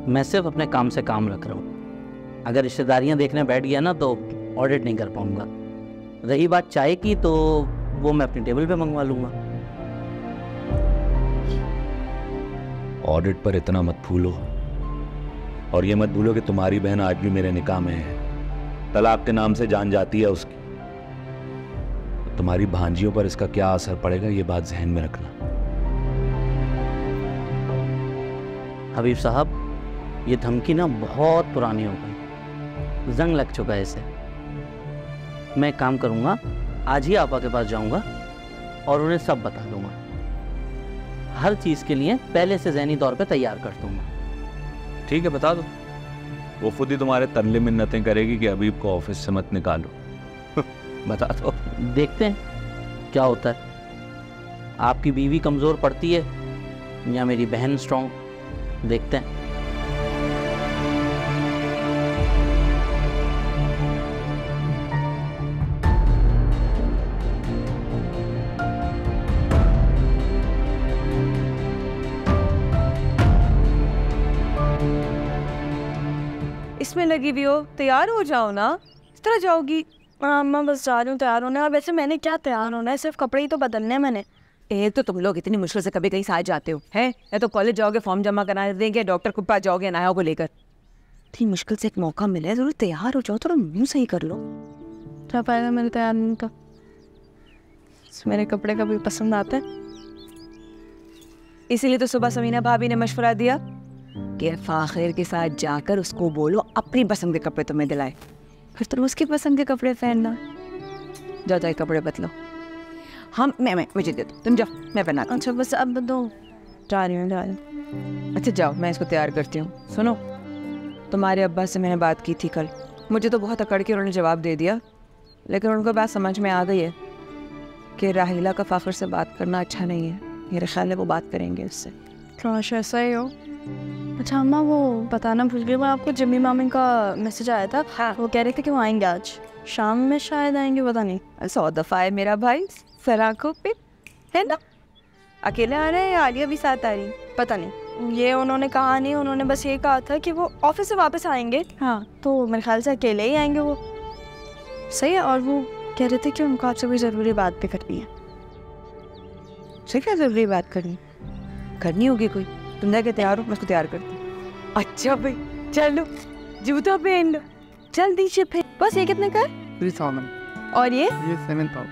मैं सिर्फ अपने काम से काम रख रहा हूँ। अगर रिश्तेदारियाँ देखने बैठ गया ना तो ऑडिट नहीं कर पाऊँगा। रही बात चाय की तो वो मैं अपनी टेबल पे मंगवा लूँगा। ऑडिट पर इतना मत फूलो, और ये मत भूलो कि तुम्हारी बहन आज भी मेरे निकाह में है। तलाक के नाम से जान जाती है उसकी। तो तुम्हारी भांजियों पर इसका क्या असर पड़ेगा ये बात जहन में रखना। हबीब साहब, ये धमकी ना बहुत पुरानी हो गई, जंग लग चुका है इसे। मैं काम करूंगा, आज ही आपा के पास जाऊंगा और उन्हें सब बता दूंगा। हर चीज के लिए पहले से ज़हनी तौर पे तैयार कर दूंगा। ठीक है, बता दो। वो खुद ही तुम्हारे तरले मिन्नतें करेगी कि हबीब को ऑफिस से मत निकालो। बता दो। देखते हैं क्या होता है। आपकी बीवी कमजोर पड़ती है या मेरी बहन स्ट्रांग, देखते हैं। इसमें लगी हुई हो, तैयार हो जाओ ना। इस तरह जाओगी? मैं बस जा रही हूँ तैयार होने। और वैसे मैंने क्या तैयार होना है, सिर्फ कपड़े ही तो बदलने हैं मैंने। एक तो तुम लोग इतनी मुश्किल से कभी कहीं साथ जाते हो हैं, या तो कॉलेज जाओगे फॉर्म जमा करा देंगे, डॉक्टर के पास जाओगे अनाया को लेकर। इतनी मुश्किल से एक मौका मिला है, जरूर तैयार हो जाओ, थोड़ा मुंह सही कर लो। क्या पाएगा मेरे तैयार नहीं तो? मेरे कपड़े कभी पसंद आते हैं, इसीलिए तो सुबह समीना भाभी ने मशवरा दिया कि फाखिर के साथ जाकर उसको बोलो अपनी पसंद के कपड़े तुम्हें दिलाए, फिर तुम उसकी पसंद के कपड़े पहनना। जाओ जाए कपड़े बदलो। हम मैं मुझे दे दो, तुम जाओ, मैं पहनाती हूँ। अच्छा बस अब दो। जा रही हूँ। अच्छा जाओ, मैं इसको तैयार करती हूँ। सुनो, तुम्हारे अब्बा से मैंने बात की थी कल, मुझे तो बहुत अकड़ के उन्होंने जवाब दे दिया, लेकिन उनको बात समझ में आ गई है कि राहिला का फाखिर से बात करना अच्छा नहीं है। मेरे ख्याल है वो बात करेंगे उससे। काश ऐसा ही हो। अच्छा अम्मा, वो बताना भूल गई, वो आपको जिम्मी मामी का मैसेज आया था। हाँ। वो कह रहे थे कि वो आएंगे आज शाम में, शायद आएंगे, पता नहीं। 100 दफ़ा है मेरा भाई सराखों पे, है ना? अकेले आ रहे हैं या आलिया भी साथ आ रही? पता नहीं, ये उन्होंने कहा नहीं। उन्होंने बस ये कहा था कि वो ऑफिस से वापस आएंगे। हाँ, तो मेरे ख्याल से अकेले ही आएंगे वो। सही है। और वो कह रहे थे कि उनको आपसे कोई ज़रूरी बात भी करनी है। सही, क्या ज़रूरी बात करनी होगी कोई? तुम जाके तैयार हो, मैं उसको तैयार करती हूँ। अच्छा भाई चलो, जूता पहन लो जल्दी से। फिर बस ये कितने का है? 3,000। और ये 7,000।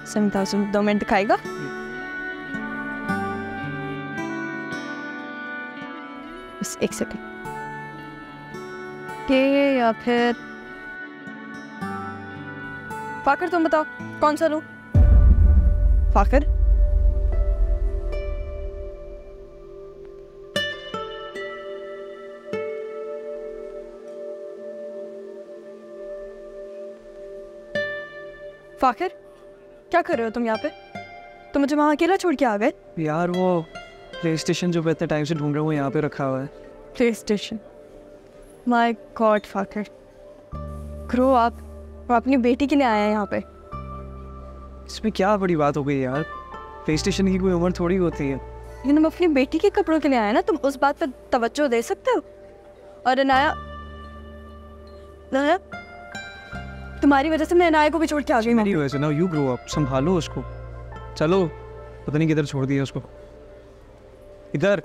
7,000। 2 मिनट खाएगा? बस एक सेकंड। ये या फिर फाकर, तुम बताओ कौन सा लूं? फाकर, फाकर, क्या कर रहे हो तुम यहाँ पे? तुम मुझे वहाँ अकेला छोड़ के आ गए? यार वो प्ले स्टेशन जो मैं इतने टाइम से ढूंढ रहा हूँ वो यहाँ पे रखा हुआ है। PlayStation? My god fucker, grow up. वो अपनी बेटी के लिए आया है यहाँ पे। इसमें क्या बड़ी बात हो गई यार, प्ले स्टेशन की कोई उम्र थोड़ी होती है। लेकिन हम अपनी बेटी के कपड़ों के लिए आए ना, तुम उस बात पर तवज्जो दे सकते हो। और अनाया, तुम्हारी वजह से मैं अनाया को भी छोड़ के आ गई। मेरी वजह से ना, यू ग्रो अप, संभालो उसको। चलो, पता नहीं किधर छोड़ दिया उसको। इधर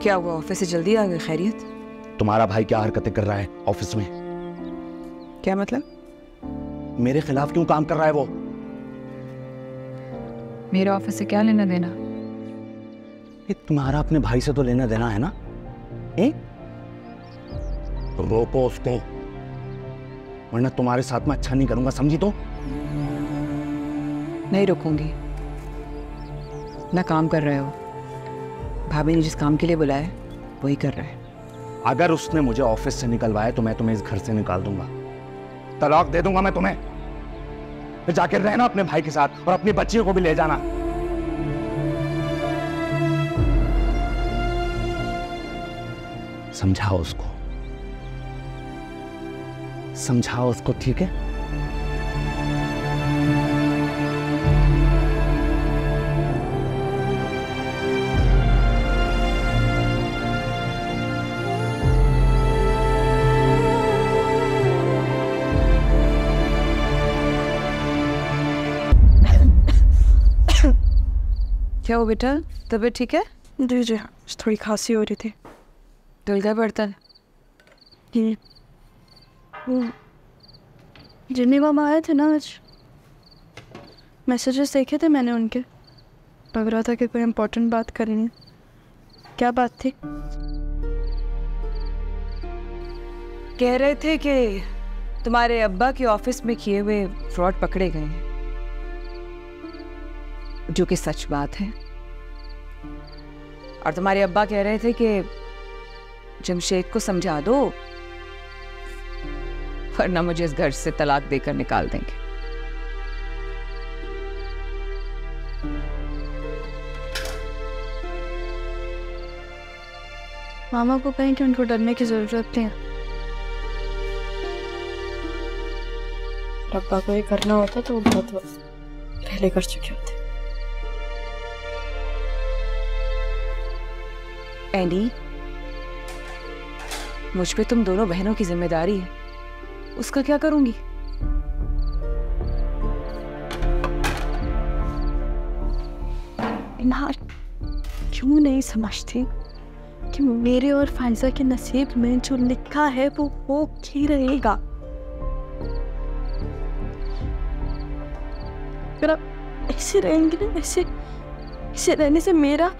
क्या हुआ, ऑफिस से जल्दी आ गए? खैरियत? तुम्हारा भाई क्या हरकतें कर रहा है ऑफिस में? क्या मतलब? मेरे खिलाफ क्यों काम कर रहा है वो? मेरा ऑफिस से क्या लेना देना? ये तुम्हारा अपने भाई से तो लेना देना है ना? तो रोको उसको, वरना तुम्हारे साथ में अच्छा नहीं करूंगा, समझी? तो नहीं रुकूंगी ना। काम कर रहे हो, भाभी ने जिस काम के लिए बुलाया है वही कर रहा है। अगर उसने मुझे ऑफिस से निकलवाया तो मैं तुम्हें इस घर से निकाल दूंगा, तलाक दे दूंगा मैं तुम्हें। फिर जाके रहना अपने भाई के साथ और अपनी बच्चियों को भी ले जाना। समझाओ उसको, समझाओ उसको, ठीक है? क्या हो बेटा, तबीयत ठीक है? जी जी हाँ, थोड़ी खांसी हो रही थी। दिल का बढ़ता है? जिन्नी मामा आए थे ना आज, मैसेजेस देखे थे मैंने उनके, लग रहा था कि कोई इम्पोर्टेंट बात करनी है। क्या बात थी? कह रहे थे कि तुम्हारे अब्बा के ऑफिस में किए हुए फ्रॉड पकड़े गए हैं, जो कि सच बात है। और तुम्हारे अब्बा कह रहे थे कि जमशेद को समझा दो, वरना मुझे इस घर से तलाक देकर निकाल देंगे। मामा को कहें कि उनको डरने की जरूरत नहीं है। अब्बा को ये करना होता तो वो बहुत पहले कर चुके होते। एंडी, मुझ पे तुम दोनों बहनों की जिम्मेदारी है, उसका क्या करूंगी? इनार, क्यों नहीं समझती कि मेरे और फाइजा के नसीब में जो लिखा है वो हो ही रहेगा। अगर आप ऐसे रहेंगे ना, ऐसे रहने से मेरा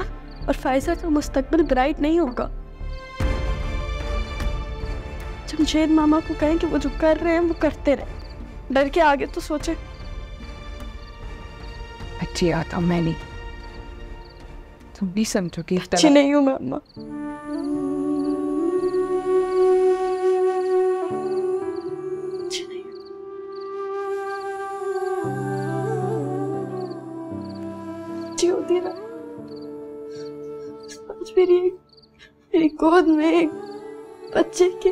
और फाइजा का मुस्तकबिल ब्राइट नहीं होगा। जमशेद मामा को कहें कि वो जो कर रहे हैं वो करते रहे, डर के आगे तो सोचे। अच्छी आता हूं मैं नहीं, तुम नहीं समझोगी। अच्छी नहीं हूँ मामा, अच्छी नहीं हूँ। अच्छी होती है ना, आज मेरी गोद में एक बच्चे के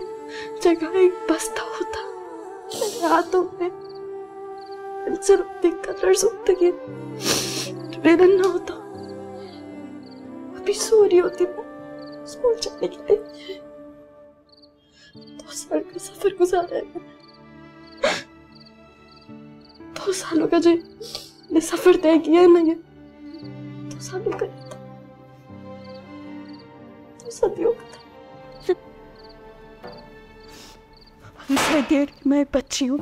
जगह एक बस्ता होता, मेरे हाथों में पेंसिल होती, कलर्स होते, रिबन ना होता। अभी सो रही होती मैं स्कूल जाने के लिए। 2 साल का सफर गुजारा है, 2 सालों का जो ये सफर तय किया है ना, ये 2 सालों का था, 2 सदियों का था। मैं एक बच्ची हूँ,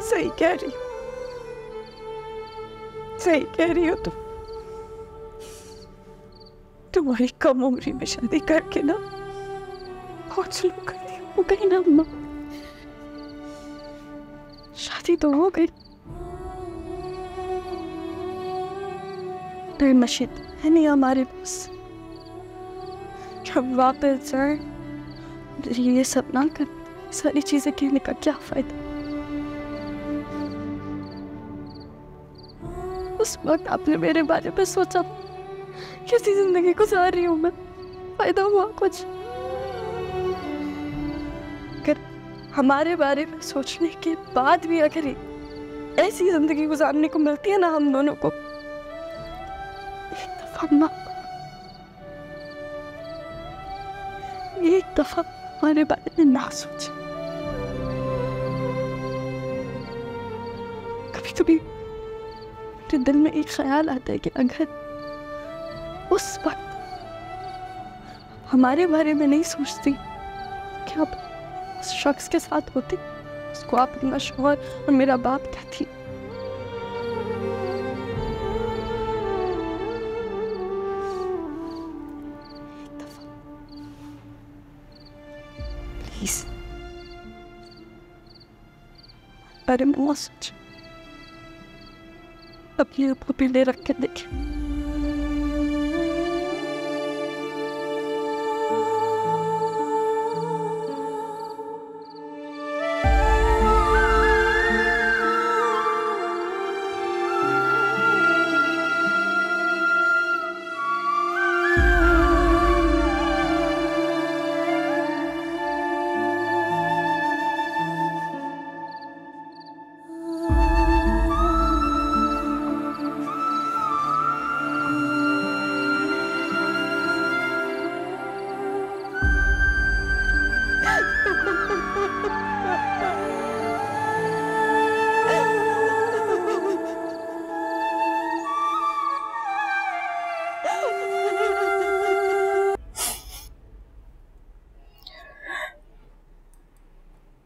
सही कह रही हो, सही कह रही हो तुम। तुम्हारी कम उम्री में शादी करके ना बहुत स्लो कर दी हो गई ना अम्मा। शादी तो हो गई, टाइम मशीन है नहीं हमारे पास, हम वापस जाए ये सब ना कर, सारी चीजें कहने का क्या फायदा। उस वक्त आपने मेरे बारे में सोचा, कैसी जिंदगी गुजार रही हूं मैं, फायदा हुआ कुछ? अगर हमारे बारे में सोचने के बाद भी अगर ऐसी जिंदगी गुजारने को मिलती है ना हम दोनों को, एक दफा हमारे बारे में ना सोचे। कभी कभी मेरे दिल में एक ख्याल आता है कि अगर उस वक्त हमारे बारे में नहीं सोचती, क्या उस शख्स के साथ होती, उसको आप अपना शौहर और मेरा बाप कहती। प्लीज बारे में मत सोच, अपने आप को पीले रख के देखे।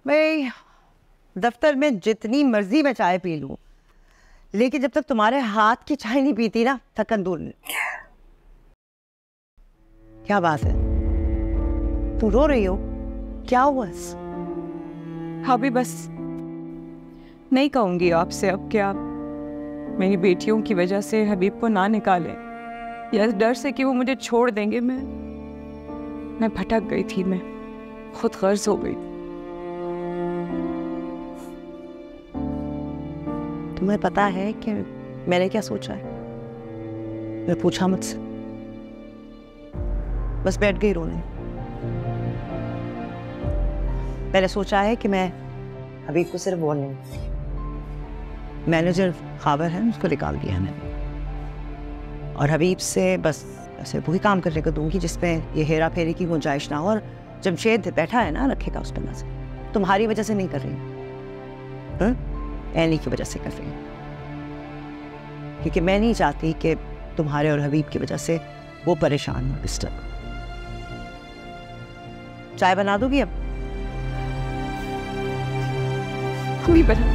मैं दफ्तर में जितनी मर्जी मैं चाय पी लूं, लेकिन जब तक तुम्हारे हाथ की चाय नहीं पीती ना, थकन दूर नहीं। क्या बात है, तू रो रही हो? क्या हुआ? भाभी बस नहीं कहूंगी आपसे अब कि आप मेरी बेटियों की वजह से हबीब को ना निकालें, या इस डर से कि वो मुझे छोड़ देंगे। मैं भटक गई थी, मैं खुद गर्ज हो गई। तुम्हें पता है कि मैंने क्या सोचा है? मैं पूछा मुझसे, बस बैठ गई रोने। मैंने सोचा है कि मैं हबीब को सिर्फ वार्निंग, मैनेजर खाबर है उसको निकाल दिया मैंने, और हबीब से बस ऐसे वही काम करने को दूंगी जिसमें ये हेरा फेरी की गुंजाइश ना हो। और जमशेद बैठा है ना, रखेगा उस पर नजर। तुम्हारी वजह से नहीं कर रही, एनी की वजह से कर रही हूँ, क्योंकि मैं नहीं चाहती कि तुम्हारे और हबीब की वजह से वो परेशान हो, डिस्टर्ब। चाय बना दोगी अब? हम ही बना